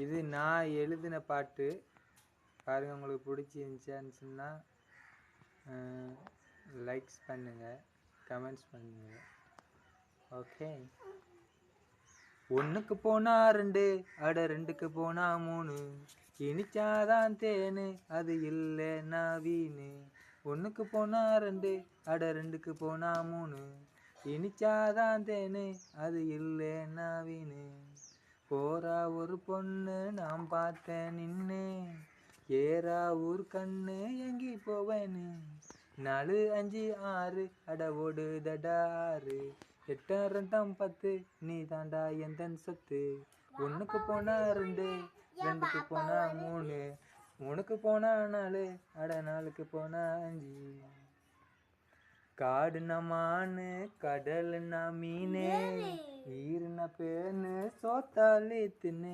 இது நான் எழுதின பாட்டு. பாருங்கள், உங்களுக்கு பிடிச்சிருந்துச்சான்னு சொன்னால் லைக்ஸ் பண்ணுங்கள், கமெண்ட்ஸ் பண்ணுங்கள். ஓகே. ஒன்றுக்கு போனா 2, அட 2க்கு போனா 3, இனிச்சாதான் தேனு அது இல்லைன்னா வீணு. 1க்கு போனா 2, அட 2க்கு போனா 3, இனிச்சாதான் தேனு அது இல்லைன்னா வீணு. போரா ஒரு பொண்ணு நான் பார்த்தேன் நின்று, ஏரா ஊர் கண்ணு எங்கி போவேன்னு. 4, 5, 6 அட ஓடுதடாரு, 8, 2, 10 நீ தாண்டா எந்தன் சொத்து. 1க்கு போனா 2, 2க்கு போனா 3, 3க்கு போனா 4 அட 4க்கு போனா 5. காடுனா மானு, கடலுனா மீனே, ஈருனா பேனு, சோத்தாலே தின்னு.